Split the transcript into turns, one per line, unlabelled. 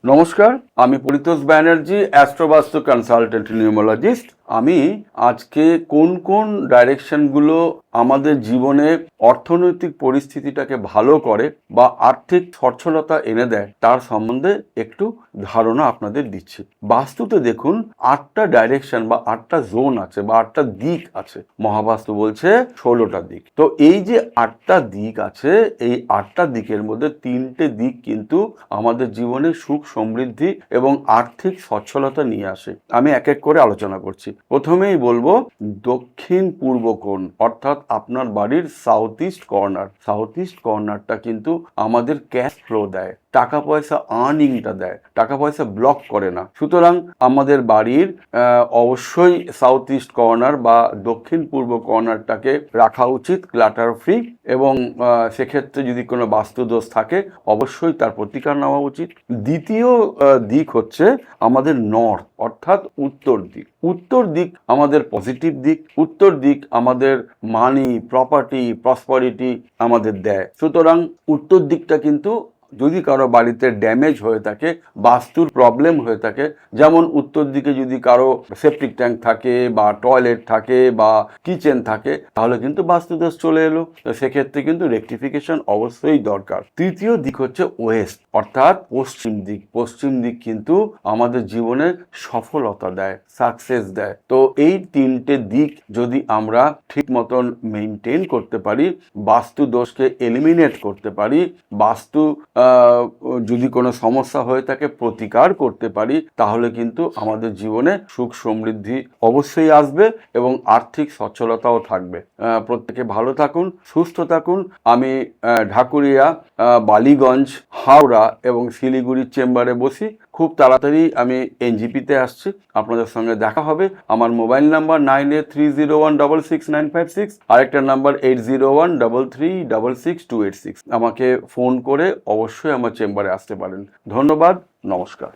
নমস্কার, আমি Paritosh Banerjee, Astro Vastu consultant numerologist. আমি আজকে কোন কোন ডাইরেকশনগুলো আমাদের জীবনে অর্থনৈতিক পরিস্থিতিটাকে ভালো করে বা আর্থিক সচ্ছলতা এনে দেয় তার সম্বন্ধে একটু ধারণা আপনাদের দিচ্ছি। বাস্তুতে দেখুন 8টা ডাইরেকশন বা 8টা জোন আছে বা 8টা দিক আছে। মহাবাস্তু বলছে 16টা দিক। তো এই যে 8টা দিক আছে, এই 8টা দিকের মধ্যে 3টে দিক কিন্তু আমাদের জীবনে সুখ সমৃদ্ধি এবং আর্থিক সচ্ছলতা নিয়ে আসে। আমি এক এক করে আলোচনা করছি। প্রথমেই বলবো দক্ষিণ পূর্ব কোণ, অর্থাৎ আপনার বাড়ির south east corner. South east কর্নারটা কিন্তু আমাদের ক্যাশ ফ্লো দেয়, টাকা পয়সা আর্নিংটা দেয়, টাকা পয়সা ব্লক করে না। সুতরাং আমাদের বাড়ির অবশ্যই সাউথ ইস্ট কর্নার বা দক্ষিণ পূর্ব কর্নারটাকে রাখা উচিত ক্লাটার ফ্রি, এবং সেক্ষেত্রে যদি কোনো বাস্তুদোষ থাকে অবশ্যই তার প্রতিকার নেওয়া উচিত। দ্বিতীয় দিক হচ্ছে আমাদের নর্থ, অর্থাৎ উত্তর দিক। উত্তর দিক আমাদের পজিটিভ দিক, উত্তর দিক আমাদের মানি, প্রপার্টি, প্রসপারিটি আমাদের দেয়। সুতরাং উত্তর দিকটা কিন্তু যদি কারো বাড়িতে ড্যামেজ হয়ে থাকে, বাস্তুর প্রবলেম হয়ে থাকে, যেমন উত্তর দিকে যদি কারো সেপটিক ট্যাঙ্ক থাকে বা টয়লেট থাকে বা কিচেন থাকে, তাহলে কিন্তু বাস্তুদোষ চলে এলো। তো সেক্ষেত্রে কিন্তু রেকটিফিকেশন অবশ্যই দরকার। তৃতীয় দিক হচ্ছে ওয়েস্ট, অর্থাৎ পশ্চিম দিক। পশ্চিম দিক কিন্তু আমাদের জীবনে সফলতা দেয়, সাকসেস দেয়। তো এই 3টে দিক যদি আমরা ঠিক মতন মেনটেন করতে পারি, বাস্তু দোষকে এলিমিনেট করতে পারি, বাস্তু যদি কোনো সমস্যা হয়ে থাকে প্রতিকার করতে পারি, তাহলে কিন্তু আমাদের জীবনে সুখ সমৃদ্ধি অবশ্যই আসবে এবং আর্থিক সচ্ছলতাও থাকবে। প্রত্যেকে ভালো থাকুন, সুস্থ থাকুন। আমি ঢাকুরিয়া, বালিগঞ্জ, হাওড়া এবং শিলিগুড়ির চেম্বারে বসি। খুব তাড়াতাড়ি আমি এনজিপিতে আসছি, আপনাদের সঙ্গে দেখা হবে। আমার মোবাইল নাম্বার 9830166956, আরেকটা নাম্বার 8013366286। আমাকে ফোন করে অবশ্যই আমার চেম্বারে আসতে পারেন। ধন্যবাদ, নমস্কার।